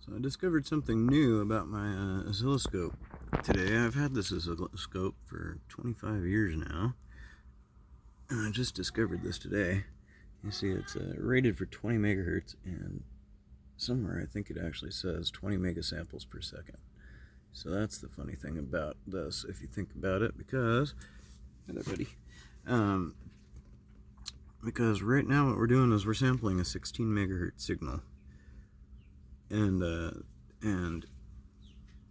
So I discovered something new about my oscilloscope today. I've had this oscilloscope for 25 years now, and I just discovered this today. You see, it's rated for 20 megahertz, and somewhere I think it actually says 20 megasamples per second. So that's the funny thing about this, if you think about it, because hello, buddy. Because right now what we're doing is we're sampling a 16 megahertz signal, and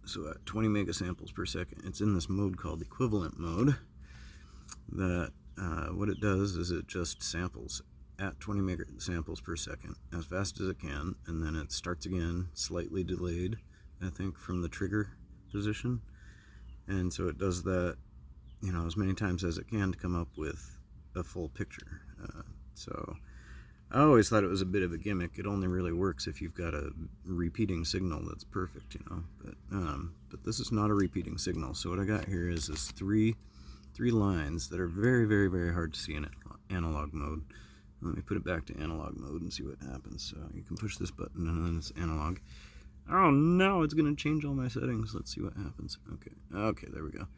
so at 20 megasamples per second, it's in this mode called equivalent mode. That what it does is it just samples at 20 megasamples per second as fast as it can, and then it starts again, slightly delayed, I think, from the trigger position. And so it does that, as many times as it can to come up with a full picture. So I always thought it was a bit of a gimmick. It only really works if you've got a repeating signal that's perfect, But this is not a repeating signal. So what I got here is this three lines that are very, very, very hard to see in analog mode. Let me put it back to analog mode and see what happens. So you can push this button and then it's analog. Oh no, it's going to change all my settings. Let's see what happens. Okay, there we go.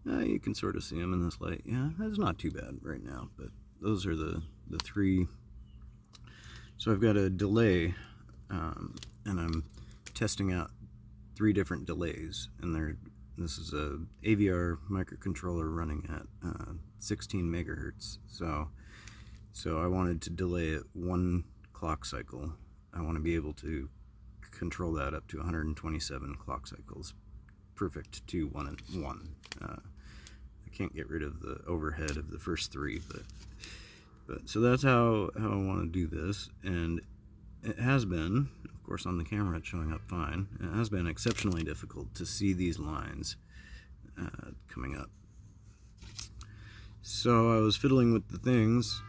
You can sort of see them in this light. Yeah, that's not too bad right now, but those are the three. So I've got a delay, and I'm testing out 3 different delays, and this is a AVR microcontroller running at 16 megahertz. So I wanted to delay it 1 clock cycle. I want to be able to control that up to 127 clock cycles, perfect to 1 and 1. I can't get rid of the overhead of the first 3, but so that's how I want to do this, and it has been, of course, on the camera it's showing up fine. It has been exceptionally difficult to see these lines coming up. So I was fiddling with the things,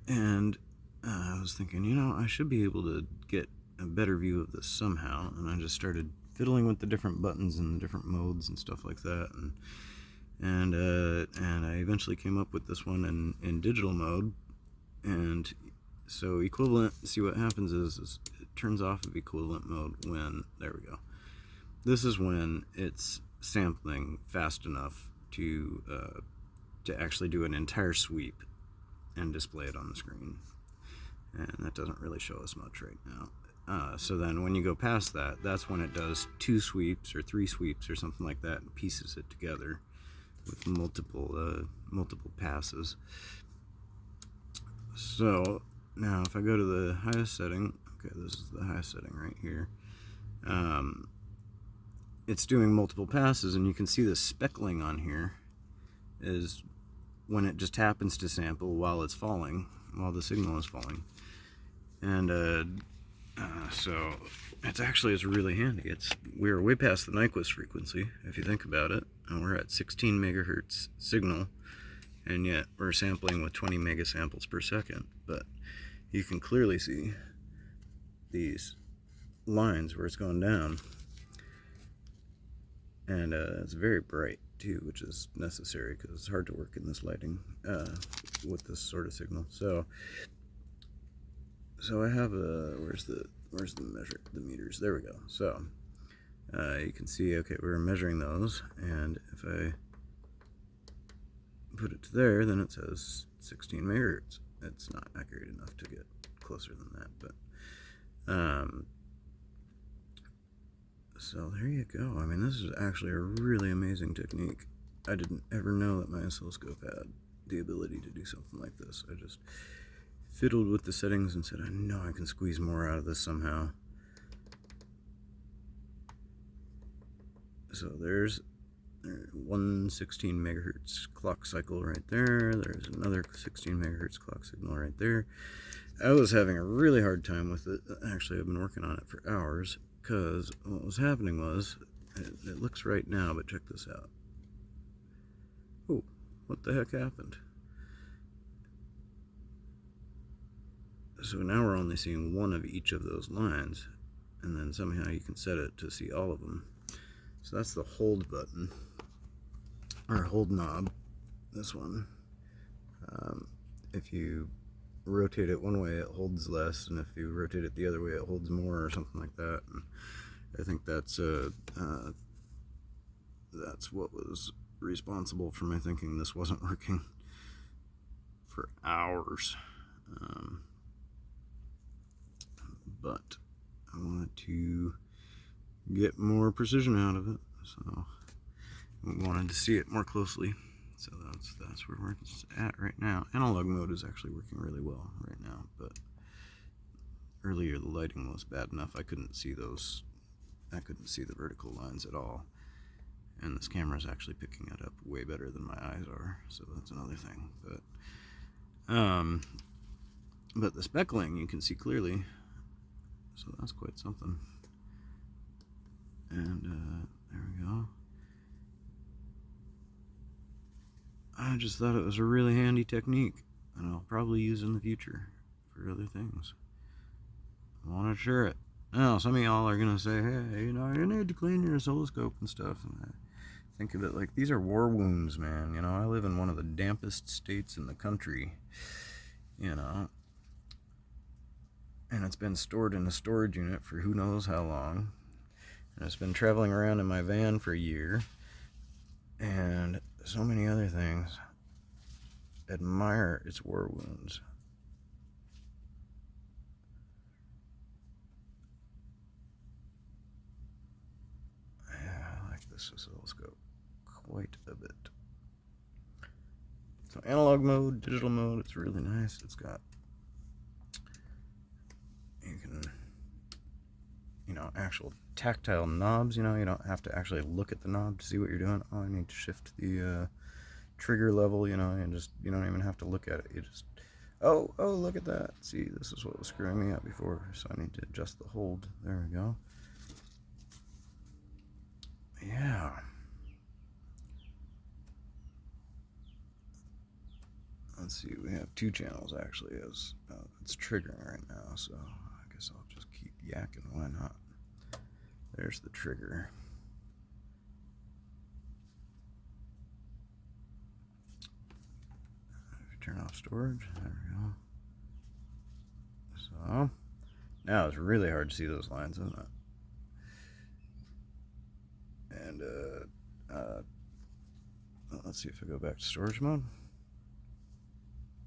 and I was thinking, I should be able to get a better view of this somehow, and I just started fiddling with the different buttons and the different modes and stuff like that, and I eventually came up with this one in digital mode. And so equivalent, see what happens is it turns off of equivalent mode when, there we go. This is when it's sampling fast enough to actually do an entire sweep and display it on the screen. And that doesn't really show us much right now. So then when you go past that, that's when it does 2 sweeps or 3 sweeps or something like that and pieces it together with multiple passes. So now if I go to the highest setting, okay, this is the highest setting right here, it's doing multiple passes, and you can see the speckling on here is when it just happens to sample while it's falling, while the signal is falling. And so it's really handy. We're way past the Nyquist frequency, if you think about it, and we're at 16 megahertz signal, and yet we're sampling with 20 megasamples per second. But you can clearly see these lines where it's going down, and it's very bright too, which is necessary because it's hard to work in this lighting with this sort of signal. So I have where's the meters? There we go. So you can see, okay, we're measuring those, and if I put it to there, then it says 16 megahertz. It's not accurate enough to get closer than that, but so there you go. I mean, this is actually a really amazing technique. I didn't ever know that my oscilloscope had the ability to do something like this. I just fiddled with the settings and said, I know I can squeeze more out of this somehow. So there's 116 megahertz clock cycle right there. There's another 16 megahertz clock signal right there. I was having a really hard time with it. Actually, I've been working on it for hours, because what was happening was, it looks right now, but check this out. Oh, what the heck happened? So now we're only seeing one of each of those lines, and then somehow you can set it to see all of them. So that's the hold button, or hold knob, this one. If you rotate it one way, it holds less, and if you rotate it the other way, it holds more, or something like that. I think that's what was responsible for my thinking this wasn't working for hours. But I wanted to get more precision out of it, so we wanted to see it more closely. So that's where we're at right now. Analog mode is actually working really well right now, but earlier the lighting was bad enough I couldn't see the vertical lines at all. And this camera is actually picking it up way better than my eyes are, so that's another thing. But the speckling you can see clearly, so that's quite something. And there we go. I just thought it was a really handy technique, and I'll probably use in the future for other things. I want to share it. Now, some of y'all are going to say, hey, you need to clean your oscilloscope and stuff. And I think of it like, these are war wounds, man. I live in one of the dampest states in the country, and it's been stored in a storage unit for who knows how long. And it's been traveling around in my van for a year. And so many other things admire its war wounds. Yeah, I like this oscilloscope quite a bit. So analog mode, digital mode, it's really nice. It's got, you can, actual tactile knobs, you don't have to actually look at the knob to see what you're doing. Oh, I need to shift the trigger level, and just, you don't even have to look at it. You just, oh, look at that. See, this is what was screwing me up before, so I need to adjust the hold. There we go. Yeah. Let's see, we have 2 channels actually, as it's triggering right now, so I guess I'll just keep yakking, why not? There's the trigger. If you turn off storage, there we go. So, now it's really hard to see those lines, isn't it? And, let's see if I go back to storage mode.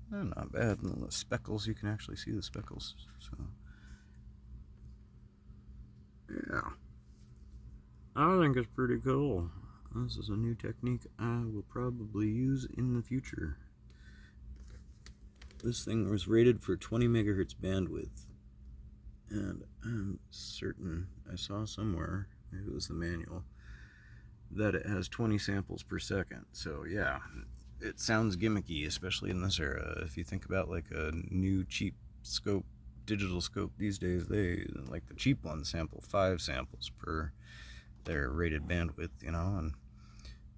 Not bad. And the speckles, you can actually see the speckles. So, yeah. I think it's pretty cool. This is a new technique I will probably use in the future. This thing was rated for 20 megahertz bandwidth. And I'm certain I saw somewhere, maybe it was the manual, that it has 20 samples per second. So yeah, it sounds gimmicky, especially in this era. If you think about like a new cheap scope, digital scope these days, they, like the cheap ones, sample 5 samples per their rated bandwidth, and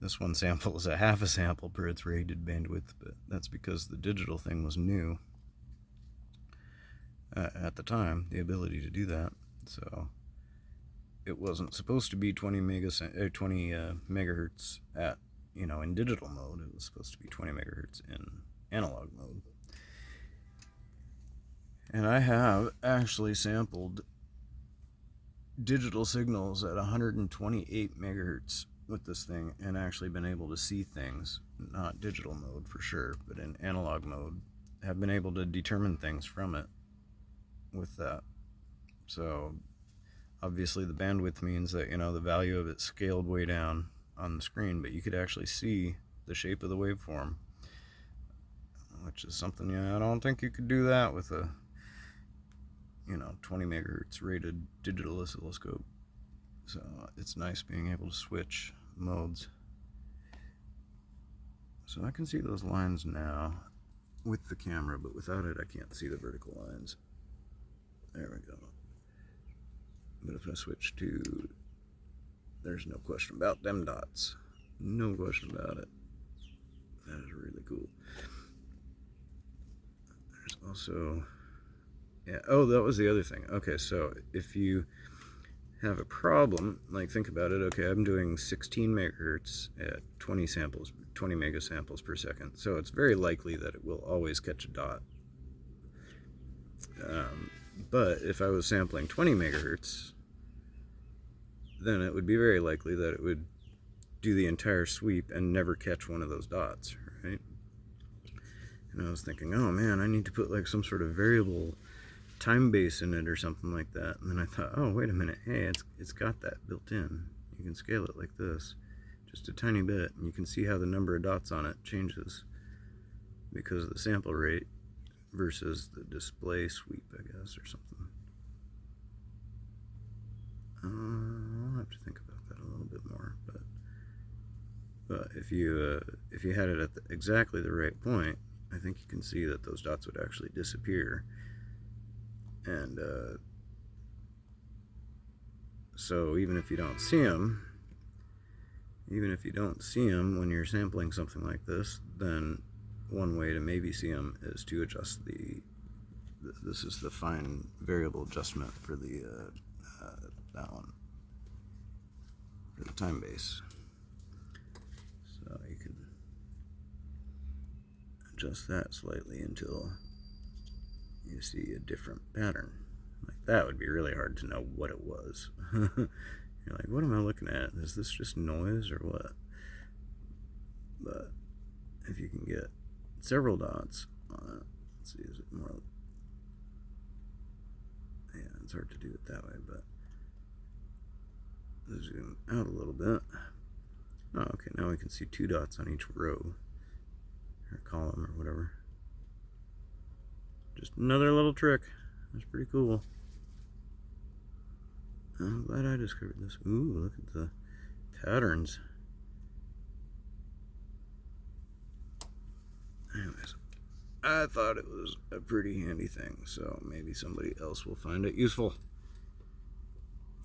this one samples a half a sample per its rated bandwidth, but that's because the digital thing was new at the time, the ability to do that. So it wasn't supposed to be 20 megahertz at, in digital mode. It was supposed to be 20 megahertz in analog mode. And I have actually sampled digital signals at 128 megahertz with this thing and actually been able to see things, not digital mode for sure, but in analog mode, have been able to determine things from it with that. So obviously the bandwidth means that, the value of it scaled way down on the screen, but you could actually see the shape of the waveform, which is something, I don't think you could do that with a 20 megahertz rated digital oscilloscope. So it's nice being able to switch modes. So I can see those lines now with the camera, but without it I can't see the vertical lines. There we go. But if I switch to, there's no question about them dots. No question about it. That is really cool. There's also, yeah, oh, that was the other thing. Okay, so if you have a problem, like think about it, okay, I'm doing 16 megahertz at 20 megasamples per second, so it's very likely that it will always catch a dot. But if I was sampling 20 megahertz, then it would be very likely that it would do the entire sweep and never catch one of those dots, right? And I was thinking, oh man, I need to put like some sort of variable time base in it or something like that. And then I thought, oh wait a minute, hey, it's got that built in. You can scale it like this, just a tiny bit, and you can see how the number of dots on it changes because of the sample rate versus the display sweep, I guess, or something. I'll have to think about that a little bit more, but if you had it at exactly the right point, I think you can see that those dots would actually disappear. And so even if you don't see them, when you're sampling something like this, then one way to maybe see them is to adjust this is the fine variable adjustment for that one, for the time base. So you can adjust that slightly until you see a different pattern. Like that would be really hard to know what it was. You're like, what am I looking at? Is this just noise or what? But if you can get several dots on it, let's see, is it more? Yeah, it's hard to do it that way, but zoom out a little bit. Oh, okay, now we can see 2 dots on each row or column or whatever. Just another little trick. That's pretty cool. I'm glad I discovered this. Ooh, look at the patterns. Anyways, I thought it was a pretty handy thing, so maybe somebody else will find it useful.